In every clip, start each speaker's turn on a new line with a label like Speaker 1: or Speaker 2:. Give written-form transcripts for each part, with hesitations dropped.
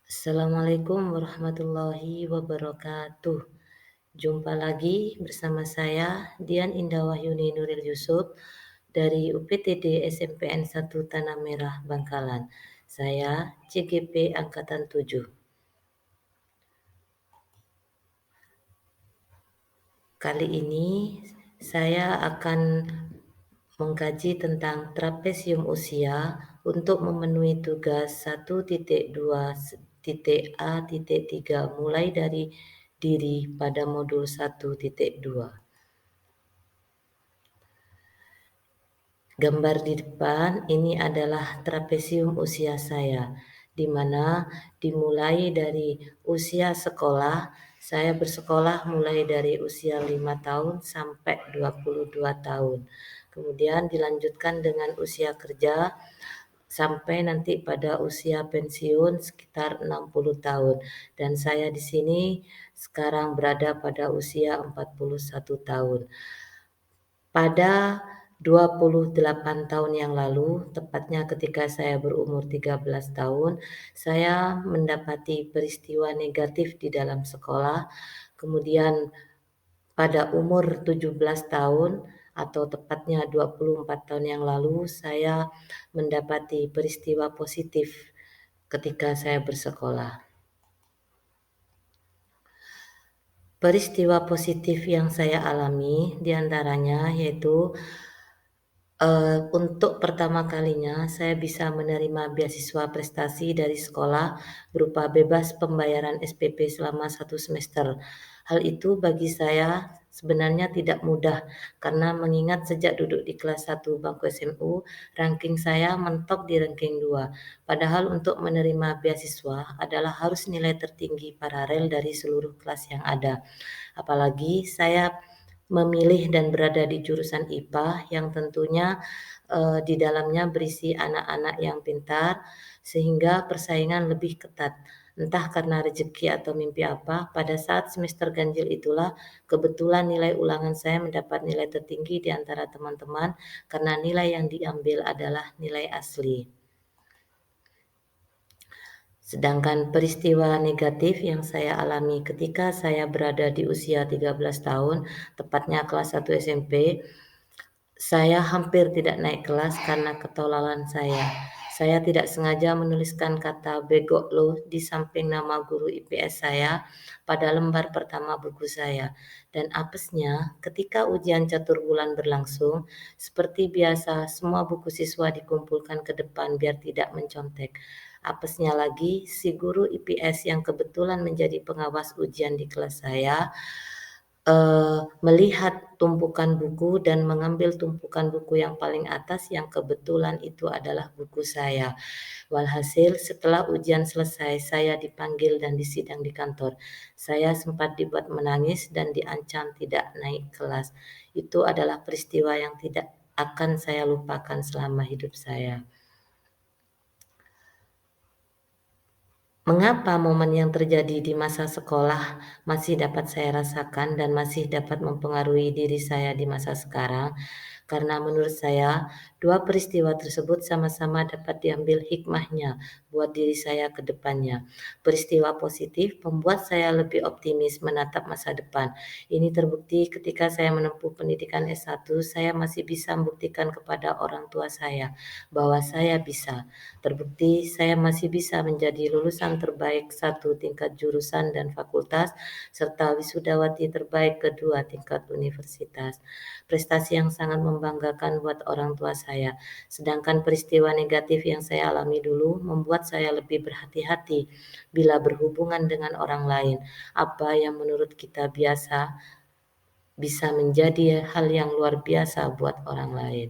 Speaker 1: Assalamualaikum warahmatullahi wabarakatuh. Jumpa lagi bersama saya Dian Indah Wahyuni Nuril Yusuf dari UPTD SMPN 1 Tanah Merah Bangkalan. Saya CGP Angkatan 7. Kali ini saya akan mengkaji tentang trapesium usia untuk memenuhi tugas 1.2.A.3 mulai dari diri pada modul 1.2. Gambar di depan ini adalah trapesium usia saya, di mana dimulai dari usia sekolah. Saya bersekolah mulai dari usia 5 tahun sampai 22 tahun. Kemudian dilanjutkan dengan usia kerja sampai nanti pada usia pensiun sekitar 60 tahun. Dan saya di sini sekarang berada pada usia 41 tahun. Pada 28 tahun yang lalu, tepatnya ketika saya berumur 13 tahun, saya mendapati peristiwa negatif di dalam sekolah. Kemudian pada umur 17 tahun atau tepatnya 24 tahun yang lalu, saya mendapati peristiwa positif ketika saya bersekolah. Peristiwa positif yang saya alami diantaranya yaitu untuk pertama kalinya saya bisa menerima beasiswa prestasi dari sekolah berupa bebas pembayaran SPP selama 1 semester. Hal itu bagi saya sebenarnya tidak mudah karena mengingat sejak duduk di kelas 1 bangku SMU, ranking saya mentok di ranking 2. Padahal untuk menerima beasiswa adalah harus nilai tertinggi paralel dari seluruh kelas yang ada. Apalagi saya memilih dan berada di jurusan IPA yang tentunya di dalamnya berisi anak-anak yang pintar sehingga persaingan lebih ketat. Entah karena rezeki atau mimpi apa, pada saat semester ganjil itulah kebetulan nilai ulangan saya mendapat nilai tertinggi di antara teman-teman karena nilai yang diambil adalah nilai asli. Sedangkan peristiwa negatif yang saya alami ketika saya berada di usia 13 tahun, tepatnya kelas 1 SMP, saya hampir tidak naik kelas karena ketololan saya. Saya tidak sengaja menuliskan kata "bego lo" di samping nama guru IPS saya pada lembar pertama buku saya. Dan apesnya, ketika ujian catur bulan berlangsung, seperti biasa semua buku siswa dikumpulkan ke depan biar tidak mencontek. Apesnya lagi, si guru IPS yang kebetulan menjadi pengawas ujian di kelas saya melihat tumpukan buku dan mengambil tumpukan buku yang paling atas yang kebetulan itu adalah buku saya. Walhasil setelah ujian selesai saya dipanggil dan disidang di kantor. Saya sempat dibuat menangis dan diancam tidak naik kelas. Itu adalah peristiwa yang tidak akan saya lupakan selama hidup saya. Mengapa momen yang terjadi di masa sekolah masih dapat saya rasakan dan masih dapat mempengaruhi diri saya di masa sekarang? Karena menurut saya, dua peristiwa tersebut sama-sama dapat diambil hikmahnya buat diri saya ke depannya. Peristiwa positif membuat saya lebih optimis menatap masa depan. Ini terbukti ketika saya menempuh pendidikan S1, saya masih bisa membuktikan kepada orang tua saya bahwa saya bisa. Terbukti saya masih bisa menjadi lulusan terbaik satu tingkat jurusan dan fakultas, serta wisudawati terbaik kedua tingkat universitas. Prestasi yang sangat membanggakan buat orang tua saya. Sedangkan peristiwa negatif yang saya alami dulu membuat saya lebih berhati-hati bila berhubungan dengan orang lain. Apa yang menurut kita biasa bisa menjadi hal yang luar biasa buat orang lain.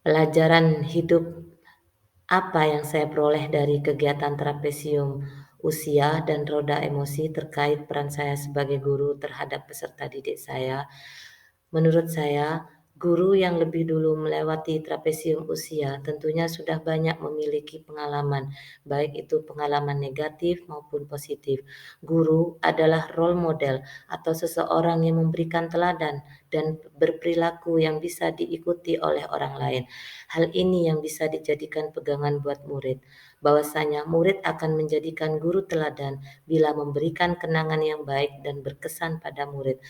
Speaker 1: Pelajaran hidup apa yang saya peroleh dari kegiatan trapesium usia dan roda emosi terkait peran saya sebagai guru terhadap peserta didik saya? Menurut saya, Guru yang lebih dulu melewati trapesium usia tentunya sudah banyak memiliki pengalaman, baik itu pengalaman negatif maupun positif. Guru adalah role model atau seseorang yang memberikan teladan dan berperilaku yang bisa diikuti oleh orang lain. Hal ini yang bisa dijadikan pegangan buat murid. Bahwasanya murid akan menjadikan guru teladan bila memberikan kenangan yang baik dan berkesan pada murid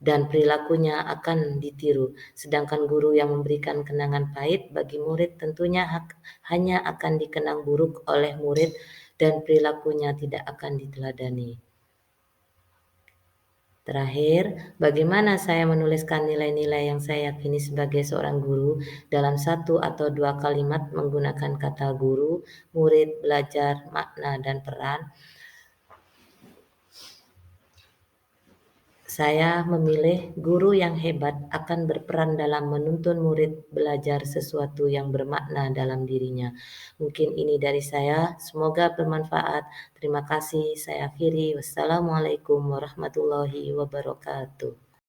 Speaker 1: dan perilakunya akan ditiru. Sedangkan guru yang memberikan kenangan pahit bagi murid tentunya hanya akan dikenang buruk oleh murid dan perilakunya tidak akan diteladani. Terakhir, bagaimana saya menuliskan nilai-nilai yang saya yakini sebagai seorang guru dalam satu atau dua kalimat menggunakan kata guru, murid, belajar, makna, dan peran? Saya memilih guru yang hebat akan berperan dalam menuntun murid belajar sesuatu yang bermakna dalam dirinya. Mungkin ini dari saya, semoga bermanfaat. Terima kasih, saya akhiri. Wassalamualaikum warahmatullahi wabarakatuh.